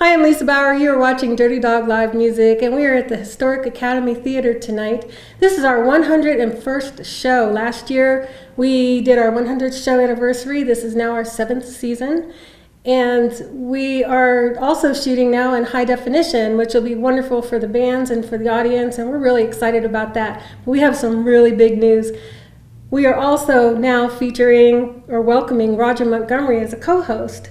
Hi, I'm Lisa Bauer. You are watching Dirty Dog Live Music, and we are at the Historic Academy Theater tonight. This is our 101st show. Last year, we did our 100th show anniversary. This is now our 7th season. And we are also shooting now in high definition, which will be wonderful for the bands and for the audience, and we're really excited about that. We have some really big news. We are also now featuring or welcoming Roger Montgomery as a co-host.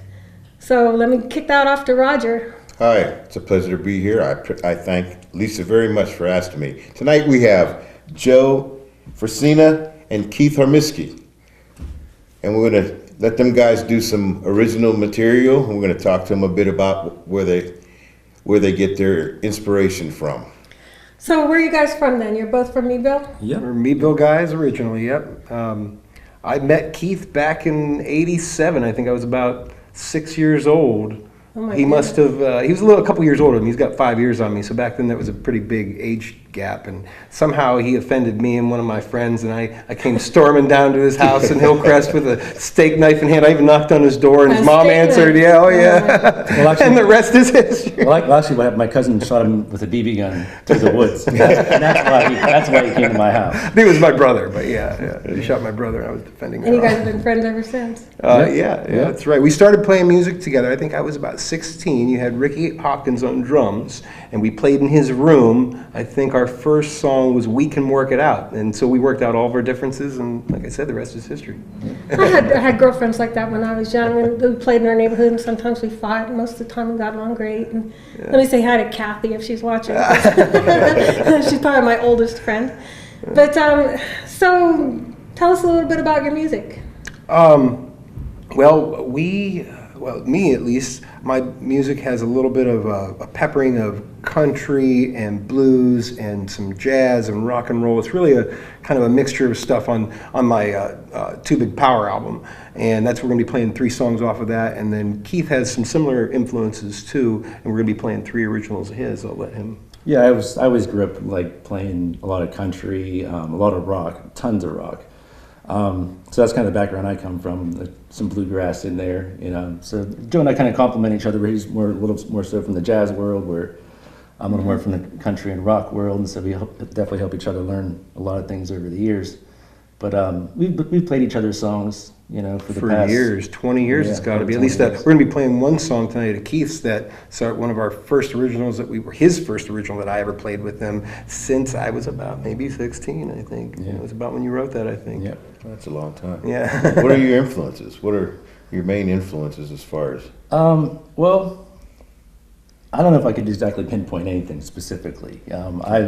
So let me kick that off to Roger. Hi, it's a pleasure to be here. I thank Lisa very much for asking me. Tonight we have Joe Frisina and Keith Harmisky. And we're going to let them guys do some original material. And we're going to talk to them a bit about where they get their inspiration from. So where are you guys from then? You're both from Meadville? Yep, we're Meadville guys originally, yep. I met Keith back in '87. I think I was about 6 years old. Oh He must have, he was a couple years older than me. He's got 5 years on me. So back then that was a pretty big age gap. And somehow he offended me and one of my friends. And I came storming down to his house in Hillcrest with a steak knife in hand. I even knocked on his door and his mom answered. Yeah, oh yeah. Well, actually, and the rest is history. Well, actually, what happened, my cousin shot him with a BB gun through the woods. And that's why he came to my house. I think it was my brother, but yeah. He shot my brother and I was defending him. And you guys have been friends ever since? Yeah, that's right. We started playing music together. I think I was about 16. You had Ricky Hawkins on drums, and we played in his room. I think our first song was "We Can Work It Out," and so we worked out all of our differences, and like I said, the rest is history. I had girlfriends like that when I was young, and we played in our neighborhood, and sometimes we fought, and most of the time we got along great. And let me say hi to Kathy if she's watching. She's probably my oldest friend. But so tell us a little bit about your music. Well, me at least, my music has a little bit of a peppering of country and blues and some jazz and rock and roll. It's really a kind of a mixture of stuff on my Two Big Power album, and that's we're going to be playing 3 songs off of that. And then Keith has some similar influences too, and we're going to be playing 3 originals of his. I'll let him. Yeah, I always grew up like playing a lot of country, a lot of rock, tons of rock. So that's kind of the background I come from. Some bluegrass in there, you know. So Joe and I kind of complement each other. He's a little more so from the jazz world, where I'm a little more from the country and rock world, and so we definitely help each other learn a lot of things over the years. But we've played each other's songs, you know, for the past years, 20 years. Yeah, it's got to be at least that. We're going to be playing one song tonight at Keith's one of our first originals his first original that I ever played with him since I was about maybe 16, I think. Yeah. It was about when you wrote that, I think. Yeah, that's a long time. Yeah. What are your influences? What are your main influences as far as? Well, I don't know if I could exactly pinpoint anything specifically. I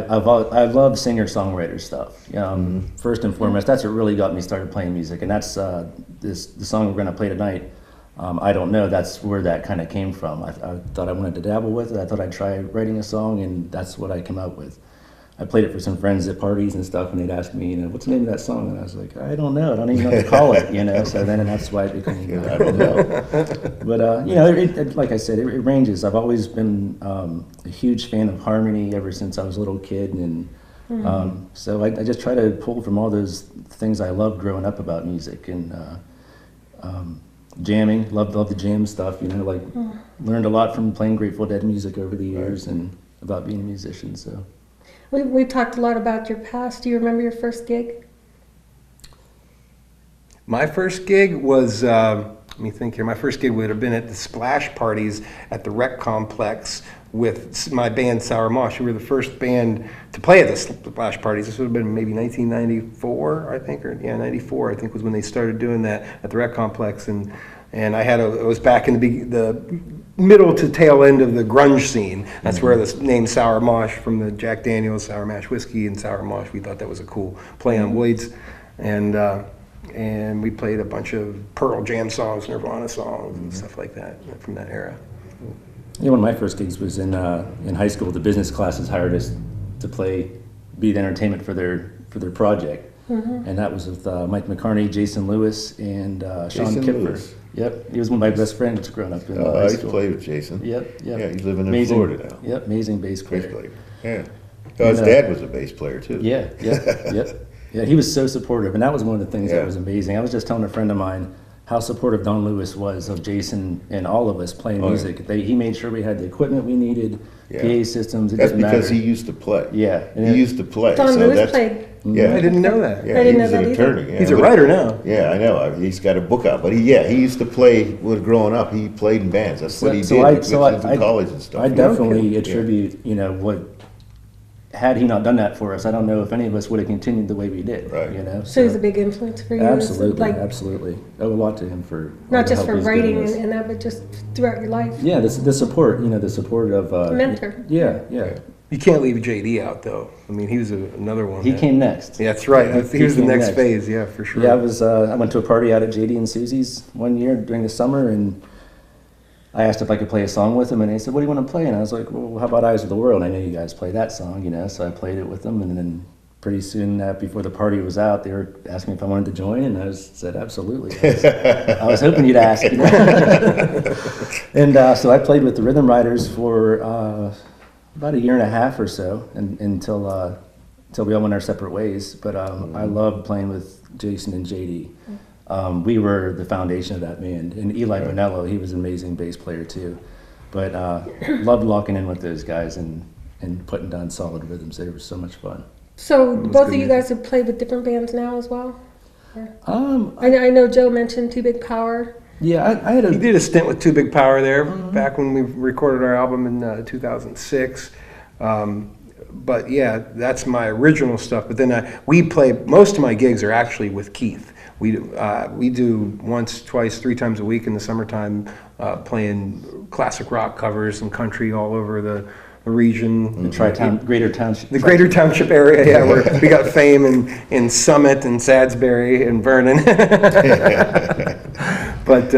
love singer-songwriter stuff. First and foremost, that's what really got me started playing music, and that's the song we're going to play tonight. I don't know. That's where that kind of came from. I thought I wanted to dabble with it. I thought I'd try writing a song, and that's what I came up with. I played it for some friends at parties and stuff, and they'd ask me, what's the name of that song? And I was like, I don't know. I don't even know what to call it, So then that's why it became, I don't know. But, like I said, it ranges. I've always been a huge fan of harmony ever since I was a little kid. And so I just try to pull from all those things I loved growing up about music. And jamming, loved the jam stuff, learned a lot from playing Grateful Dead music over the years and about being a musician, so. We've talked a lot about your past. Do you remember your first gig? My first gig was, let me think here. My first gig would have been at the Splash Parties at the Rec Complex with my band Sour Mosh. We were the first band to play at the Splash Parties. This would have been maybe 1994, I think, 94, I think was when they started doing that at the Rec Complex. And it was back in the middle to tail end of the grunge scene. That's where the name Sour Mosh from the Jack Daniel's Sour Mash Whiskey and Sour Mosh, we thought that was a cool play on Woods. And we played a bunch of Pearl Jam songs, Nirvana songs, and stuff like that from that era. Yeah, one of my first gigs was in high school. The business classes hired us to be the entertainment for their project. And that was with Mike McCartney, Jason Lewis, and Sean Kipper. Lewis. Yep, he was one of my best friends growing up in high I school. played with Jason. Yep. Yeah, he's living in Florida now. Yep, amazing bass player. Yeah. His dad was a bass player too. Yeah, he was so supportive, and that was one of the things that was amazing. I was just telling a friend of mine how supportive Don Lewis was of Jason and all of us playing Oh, yeah. music. He made sure we had the equipment we needed, Yeah. PA systems. It That's didn't because matter. he used to play. Yeah, and He it- used to play. Don so Lewis that's, played. Yeah. I didn't know that. Yeah, I didn't he know was that an either. attorney. Yeah, He's a but- writer now. Yeah, I know. He's got a book out. But he used to play when growing up. He played in bands. That's what he did. He went to college and stuff. I definitely Yeah. attribute, what, had he not done that for us, I don't know if any of us would have continued the way we did. Right. So he's a big influence for you. Absolutely, Like, absolutely. Owe a lot to him for all not the just help for he's given writing us. and that, but just throughout your life. Yeah, the support, the support of Mentor. Yeah, yeah. You can't leave JD out though. I mean, he was another one. He that- came next. Yeah, that's right. He He was the came next next. phase. Yeah, for sure. Yeah, I went to a party out at JD and Susie's one year during the summer, and I asked if I could play a song with him, and they said, "What do you want to play?" And I was like, "Well, how about Eyes of the World? I know you guys play that song, So I played it with them, and then pretty soon before the party was out, they were asking me if I wanted to join, and I said, "Absolutely." I was hoping you'd ask. And so I played with the Rhythm Riders for about a year and a half or so, until we all went our separate ways. But I loved playing with Jason and JD. We were the foundation of that band. And Eli Bonello, he was an amazing bass player too. But loved locking in with those guys and putting down solid rhythms. They were so much fun. So both of good you guys have played with different bands now as well? Um, I know Joe mentioned Too Big Power. yeah, I had He a did a stint with Too Big Power there back when we recorded our album in 2006. But yeah, that's my original stuff. But then we play, most of my gigs are actually with Keith. We do once, twice, 3 times a week in the summertime, playing classic rock covers and country all over the region. the Greater Township. The Greater Township area, yeah, where we got fame in Summit and Sadsbury and Vernon. But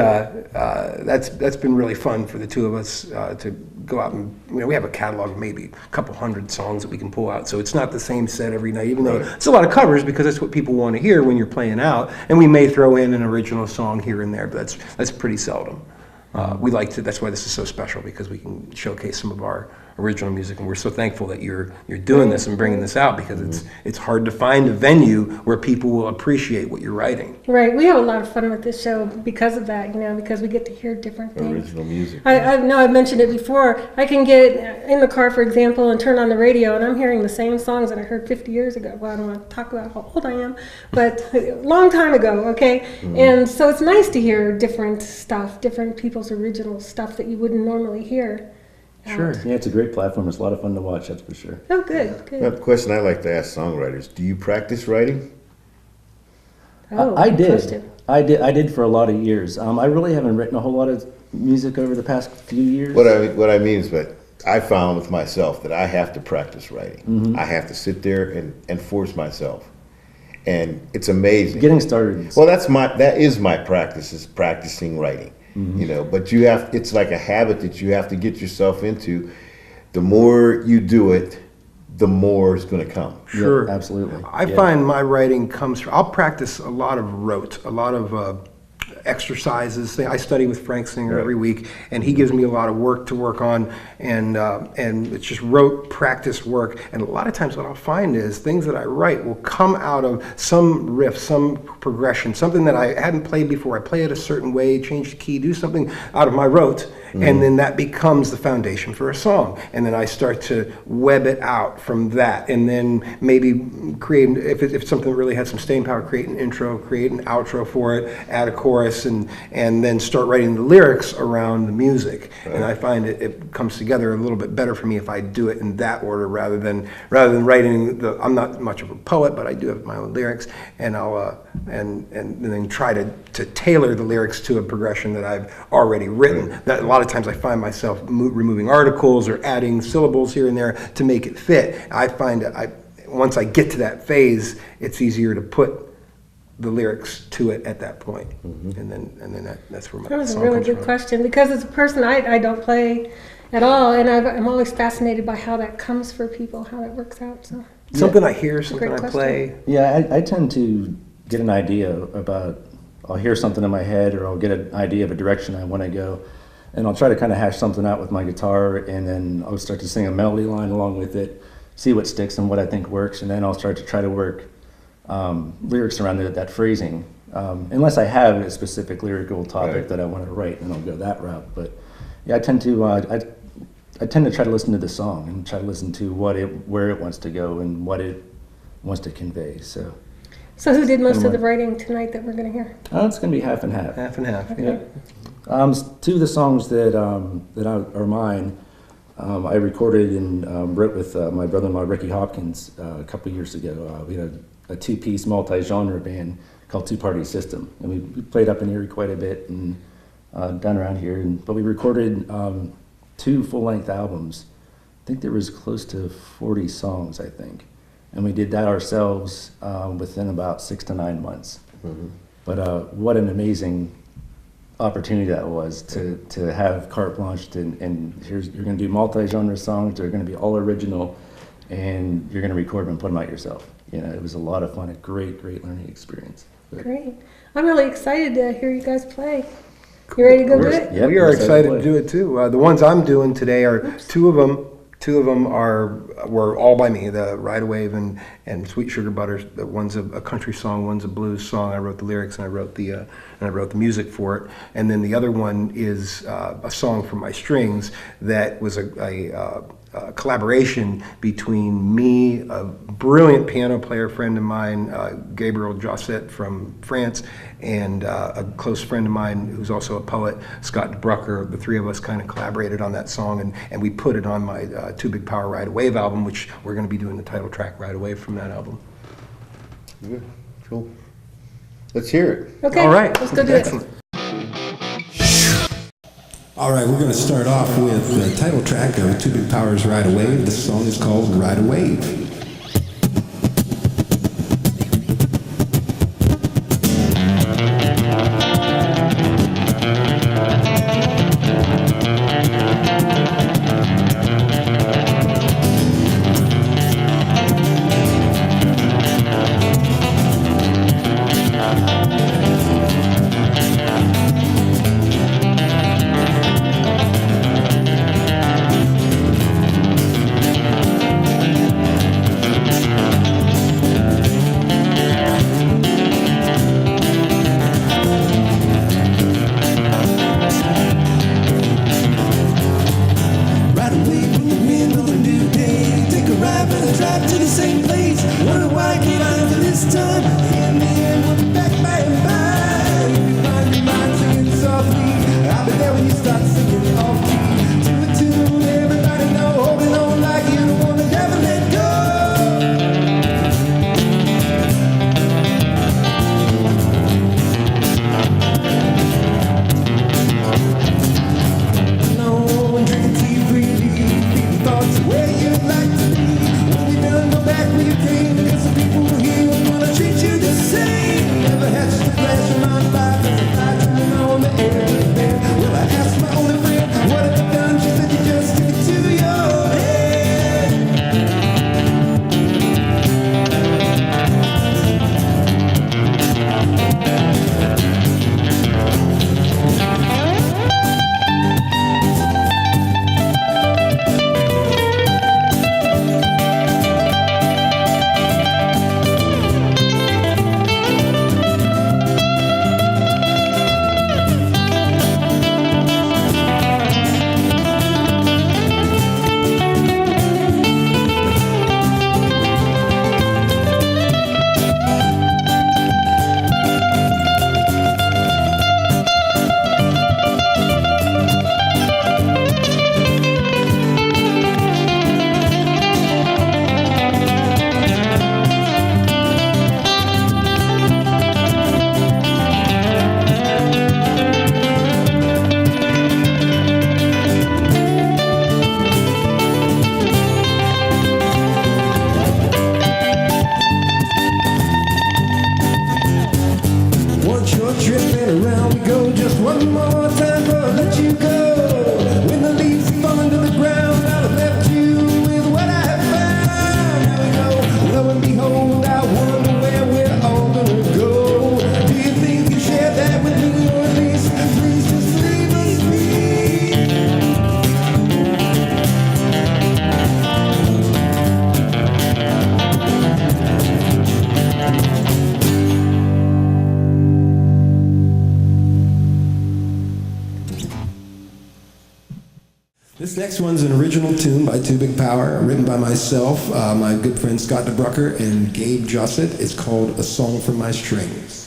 that's been really fun for the two of us to go out and we have a catalog of maybe a couple hundred songs that we can pull out. So it's not the same set every night, even though it's a lot of covers because that's what people want to hear when you're playing out. And we may throw in an original song here and there, but that's pretty seldom. We like to. That's why this is so special because we can showcase some of our original music, and we're so thankful that you're doing this and bringing this out because it's hard to find a venue where people will appreciate what you're writing. Right, we have a lot of fun with this show because of that, because we get to hear different things. Original music. I know I've mentioned it before. I can get in the car, for example, and turn on the radio, and I'm hearing the same songs that I heard 50 years ago. Well, I don't want to talk about how old I am, but a long time ago, okay? And so it's nice to hear different stuff, different people's original stuff that you wouldn't normally hear. Sure. Yeah, it's a great platform. It's a lot of fun to watch, that's for sure. Oh, good, Now, good. the question I like to ask songwriters: do you practice writing? Oh, I good did. question. I did for a lot of years. I really haven't written a whole lot of music over the past few years. What I mean is that I found with myself that I have to practice writing. I have to sit there and force myself, and it's amazing. Getting started. Well, that is my practice, is practicing writing. But it's like a habit that you have to get yourself into. The more you do it, the more is going to come. Sure. Yeah, absolutely. I Yeah. find my writing comes from, I'll practice a lot of rote, a lot of exercises. I study with Frank Singer every week, and he gives me a lot of work to work on, and it's just rote practice work. And a lot of times what I'll find is things that I write will come out of some riff, some progression, something that I hadn't played before. I play it a certain way, change the key, do something out of my rote, and then that becomes the foundation for a song. And then I start to web it out from that, and then maybe create, if it's something that really has some staying power, create an intro, create an outro for it, add a chorus, and then start writing the lyrics around the music. And I find it comes together a little bit better for me if I do it in that order rather than writing I'm not much of a poet, but I do have my own lyrics, and I'll and then try to tailor the lyrics to a progression that I've already written. That a lot of times I find myself removing articles or adding syllables here and there to make it fit. I find that once I get to that phase, it's easier to put the lyrics to it at that point, and then that's where my That was a song really comes good from. question because as a person, I don't play at all, and I'm always fascinated by how that comes for people, how that works out. So Something I hear, something great I question. play. Yeah, I tend to get an idea about, I'll hear something in my head or I'll get an idea of a direction I want to go. And I'll try to kind of hash something out with my guitar, and then I'll start to sing a melody line along with it, see what sticks and what I think works, and then I'll start to try to work lyrics around that phrasing. unless I have a specific lyrical topic Right. that I want to write, then I'll go that route. But yeah, I tend to try to listen to the song and try to listen to where it wants to go and what it wants to convey. So So who did most of the Right. writing tonight that we're going to hear? it's going to be half and half. Half and half. Okay. Two of the songs that are mine, I recorded and wrote with my brother-in-law Ricky Hopkins a couple years ago. We had a two-piece multi-genre band called Two Party System, and we played up in Erie quite a bit and down around here. But we recorded 2 full-length albums. I think there was close to 40 songs, I think, and we did that ourselves within about 6 to 9 months. But what an amazing opportunity that was to have carte blanche and you're going to do multi-genre songs. They're going to be all original, and you're going to record them and put them out yourself. It was a lot of fun, a great learning experience. But Great. I'm really excited to hear you guys play. You ready to go do it? Yep, We are we're excited to to do it too. The ones I'm doing today are two of them. Two of them were all by me. The Ride a Wave and Sweet Sugar Butter. One's a country song. One's a blues song. I wrote the lyrics and I wrote the music for it. And then the other one is a song from my strings that was a collaboration between me, a brilliant piano player friend of mine, Gabriel Josset from France, and a close friend of mine who's also a poet, Scott Brucker. The three of us kind of collaborated on that song, and we put it on my Too Big Power Ride a Wave album, which we're going to be doing the title track Ride a Wave from that album. Good. Cool. Let's hear it. Okay. All right. Let's go do it. Excellent. All right, we're going to start off with the title track of Two Big Powers Ride a Wave. This song is called Ride a Wave. Ride away from the wind of a new day. Take a ride for the drive to the same place. Wonder why I came out for this time. In the end, we'll be back by and by. You find your mind singing softly. I'll be there when you start singing off key. To a tune, everybody know. Holding on like you don't wanna never let go. No one drinking tea, breathing deep, thoughts of where you'd like to be. When you're done, This next one's an original tune by Two Big Power, written by myself, my good friend Scott DeBrucker, and Gabe Jossett. It's called A Song for My Strings.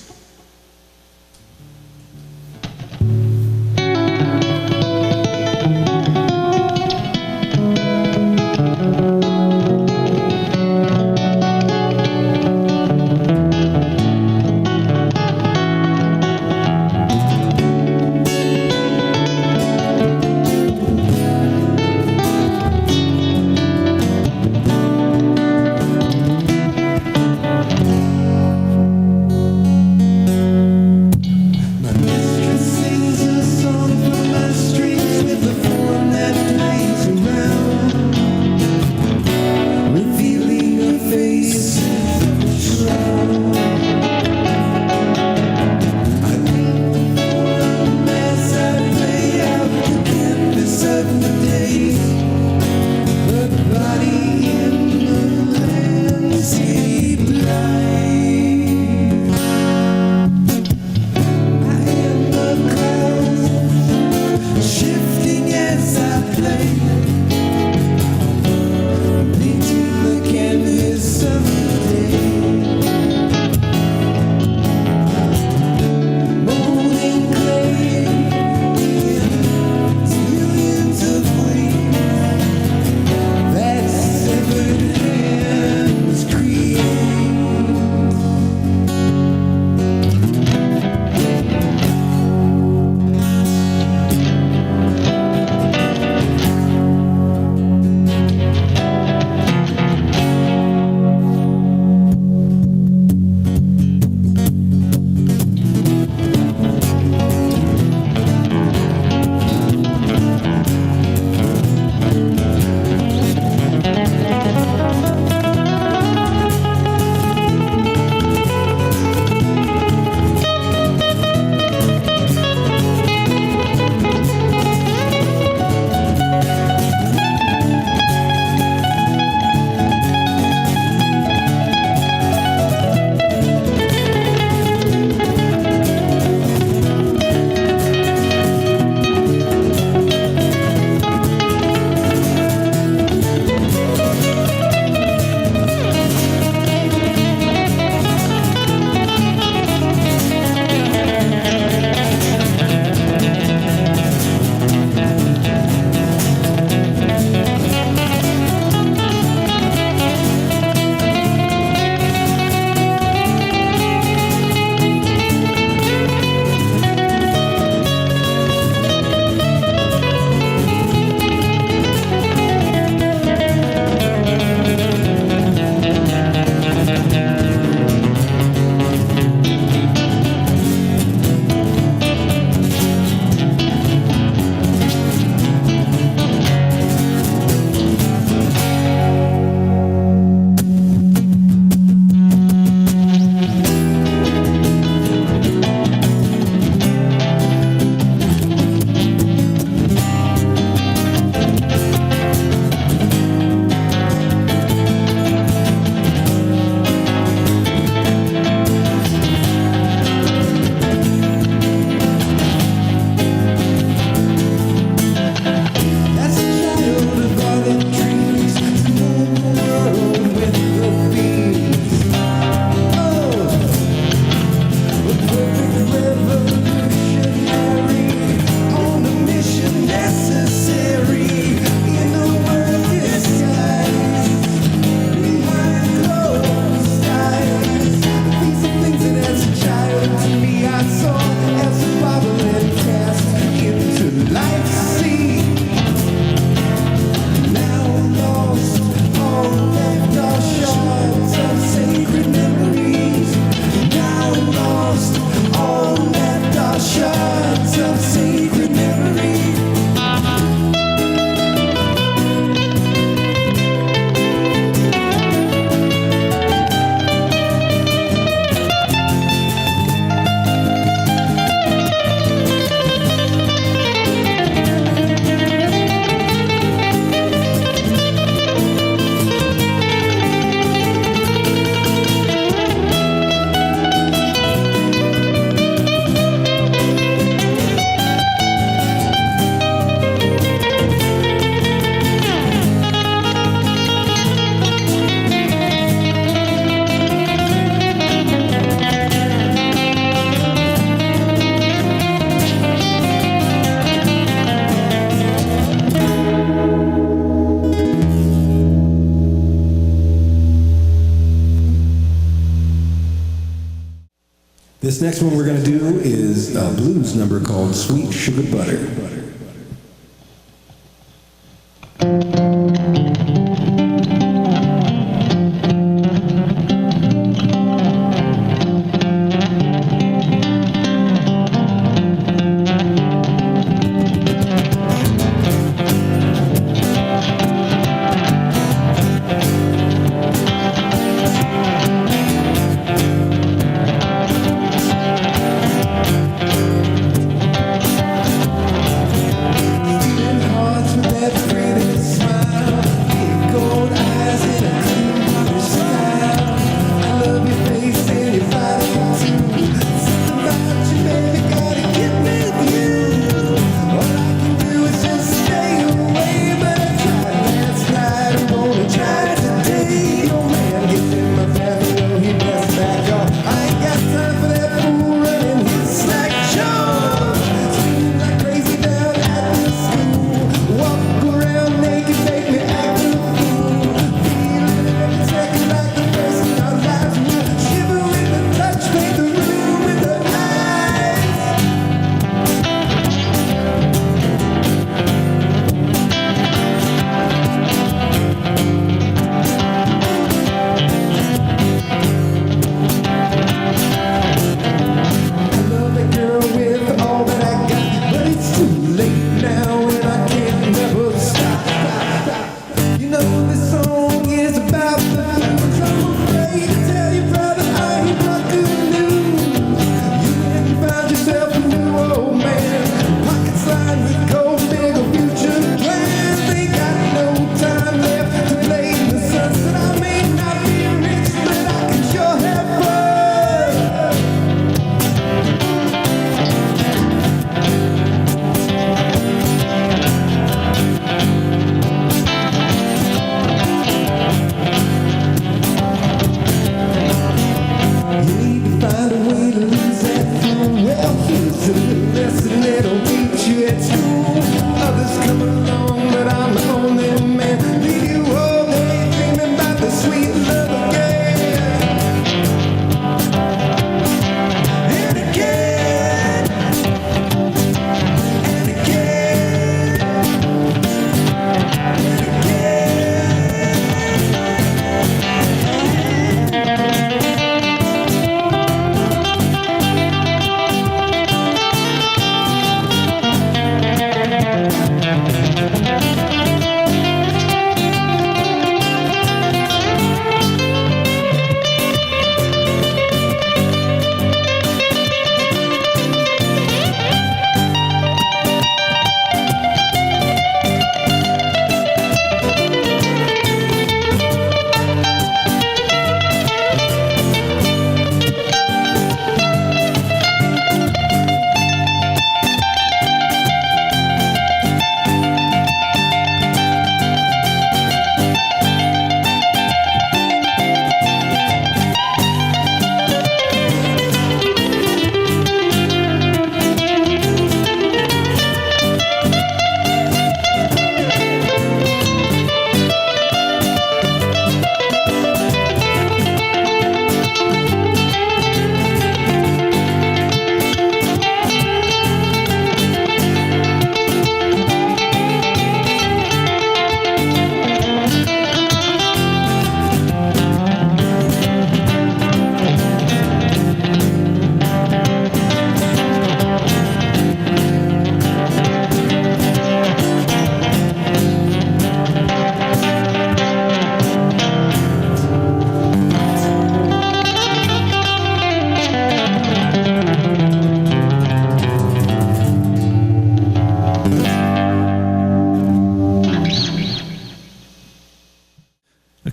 This next one we're going to do is a blues number called Sweet Sugar Butter.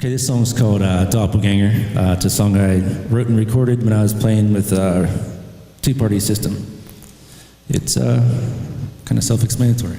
Okay, this song's called Doppelganger. It's a song I wrote and recorded when I was playing with Two-Party System. It's kind of self-explanatory.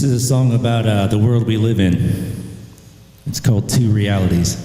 is a song about the world we live in. It's called Two Realities.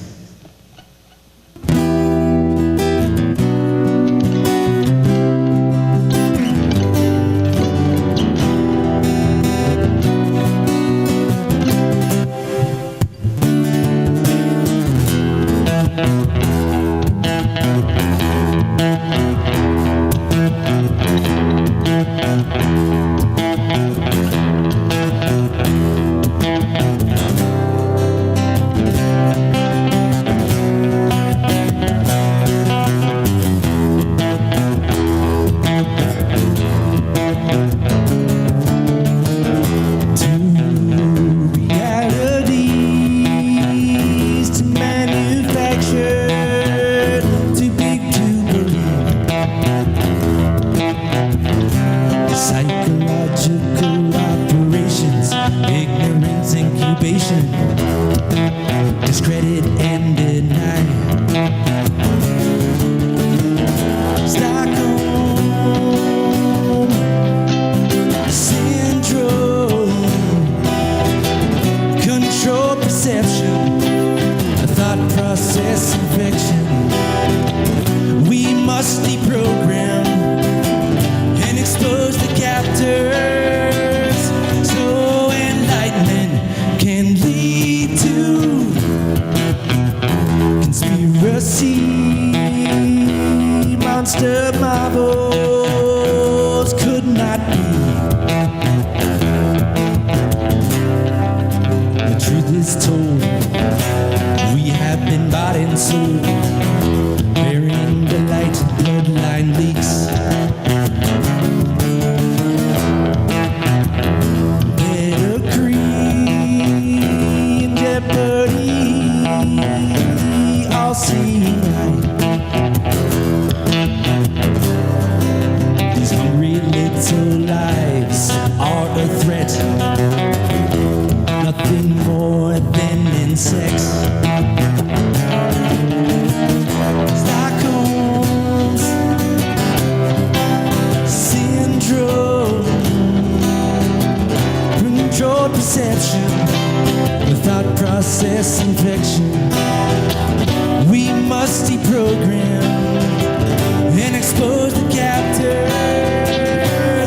Psychological operations, ignorance, incubation, discredit and deny. Stockholm syndrome, control perception, a thought process infection. We must deprogram and expose the captors, so enlightenment can lead to conspiracy. Monster marvels could not be. The truth is told, we have been bought and sold, burying the light, bloodline leaks. All seem right. These hungry little lives are a threat, nothing more than insects. Stockholm's syndrome, controlled perception, without process infection. We must deprogram and expose the captors,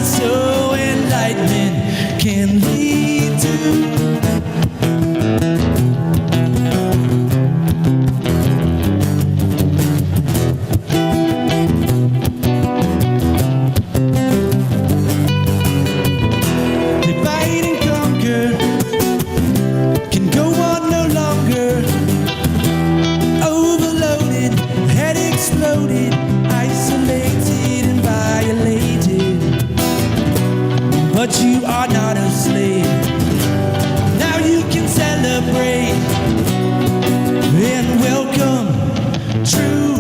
so enlightenment can lead to divide and conquer. Can go on no longer. Overloaded, head exploded, isolated and violated. But you are not a slave. Now you can celebrate and welcome true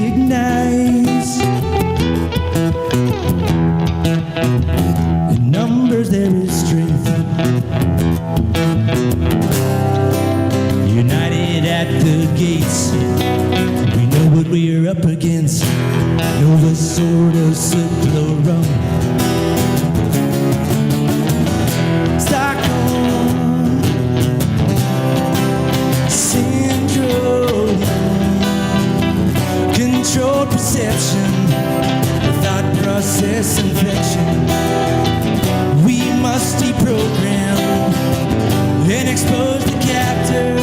recognize. In numbers there is strength. United at the gates, we know what we're up against. Know the sword of Cyclorum. Stockholm syndrome, controlled perception, without process infection. We must deprogram and expose the captors,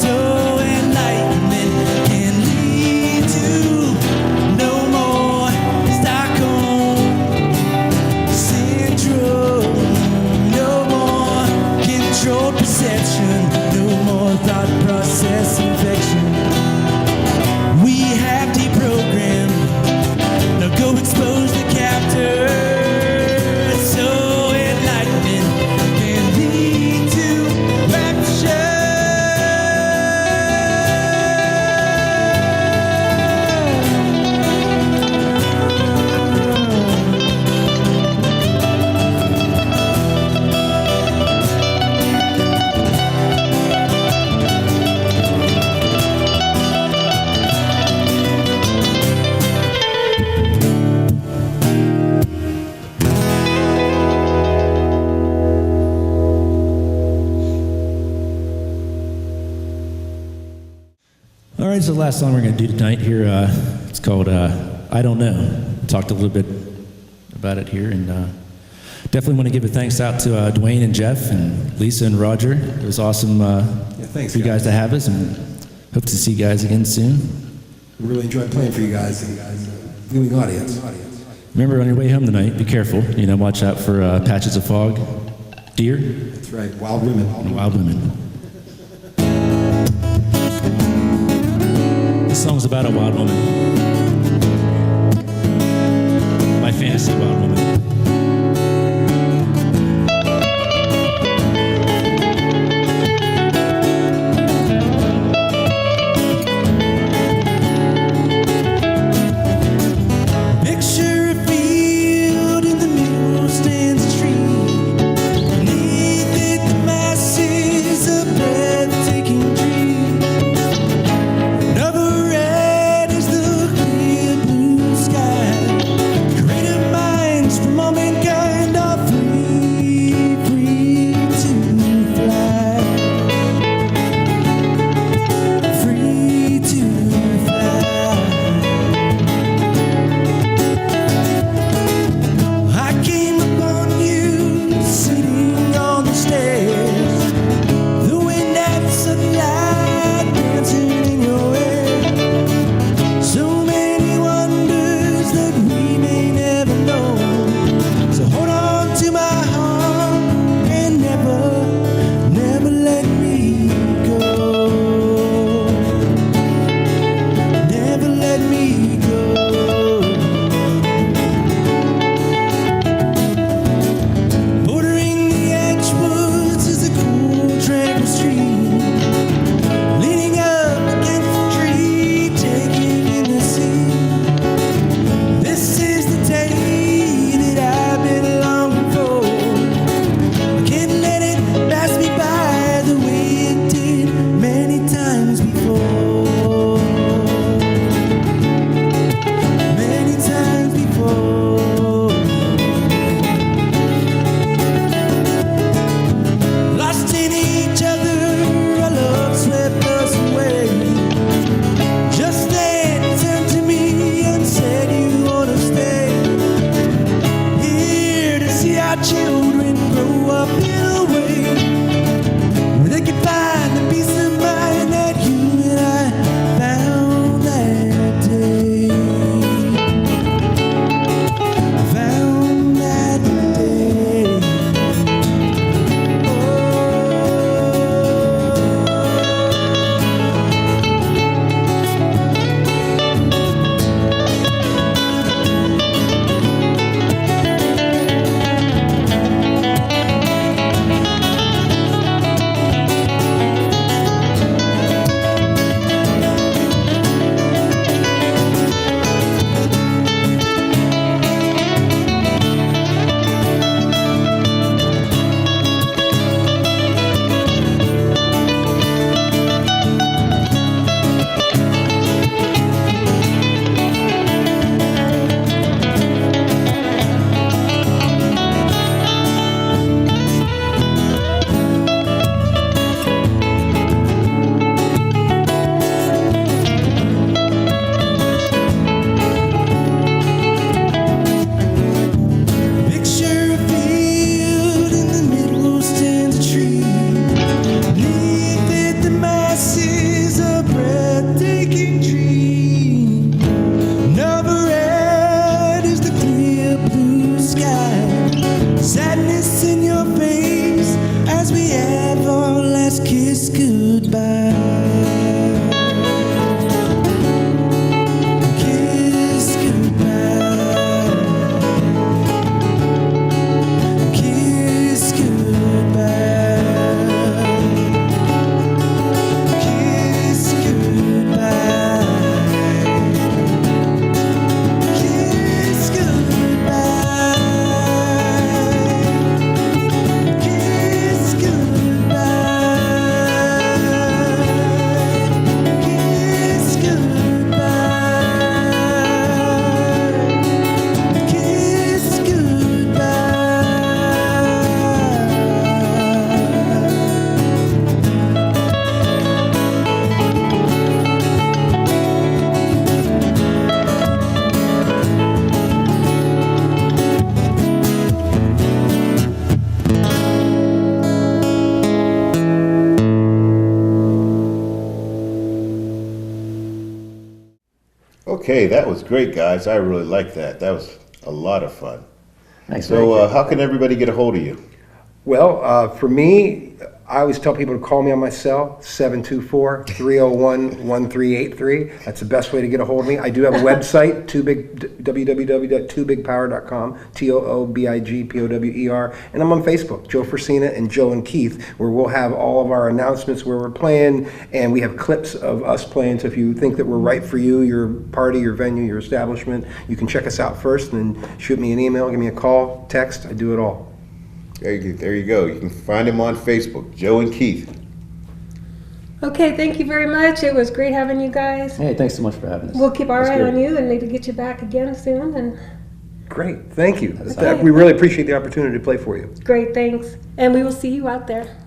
so enlightenment can lead to no more this is the last song we're going to do tonight here. It's called I Don't Know. We talked a little bit about it here, and definitely want to give a thanks out to Dwayne and Jeff and Lisa and Roger. It was awesome Thanks, for you guys to have us, and hope to see you guys again soon. We really enjoyed playing for you guys and viewing audience. Remember, on your way home tonight, be careful. You know, watch out for patches of fog, deer, That's right, wild women. and wild women. This song's about a wild woman. My fantasy wild woman. Picture a field in the middle stands a tree. Beneath it the masses of breathtaking dreams. Never red is the clear blue sky. Creative minds from all mankind are free, free to fly. Free to fly. I came upon you sitting on the stairs. The wind had sunlight dancing in your hair. So many wonders that we may never know. So hold on to my heart and never, never let me go. Never let me go. Bordering the Edgewoods is a cool, tranquil stream. Leaning up against the tree, taking in the sea. This is the day that I've been longing for. I can't let it pass me by the way it did many times before. Many times before. Lost in each other, our love swept us away. Just then you turned to me and said you wanna stay. Here to see our children grow up in a way where they can find the peace of mind that you and I found that day. Found that day. Picture a field in the middle stands a tree. Beneath it the masses of breathtaking dream. Never red is the clear blue sky. Sadness in your face as we have our last kiss goodbye. Kiss goodbye. Kiss goodbye. Kiss goodbye. Kiss goodbye. Okay, that was great, guys. I really liked that. That was a lot of fun. Thanks. So, how can everybody get a hold of you? Well, for me, I always tell people to call me on my cell, 724-301-1383. That's the best way to get a hold of me. I do have a website, www.toobigpower.com, TOOBIGPOWER, and I'm on Facebook, Joe Frisina and Joe and Keith, where we'll have all of our announcements where we're playing, and we have clips of us playing. So if you think that we're right for you, your party, your venue, your establishment, you can check us out first and then shoot me an email, give me a call, text. I do it all. There you go. You can find him on Facebook, Joe and Keith. Okay, thank you very much. It was great having you guys. Hey, thanks so much for having us. We'll keep our That's eye great. on you and maybe get you back again soon. And Great, thank you. Okay. We really appreciate the opportunity to play for you. great, thanks. And we will see you out there.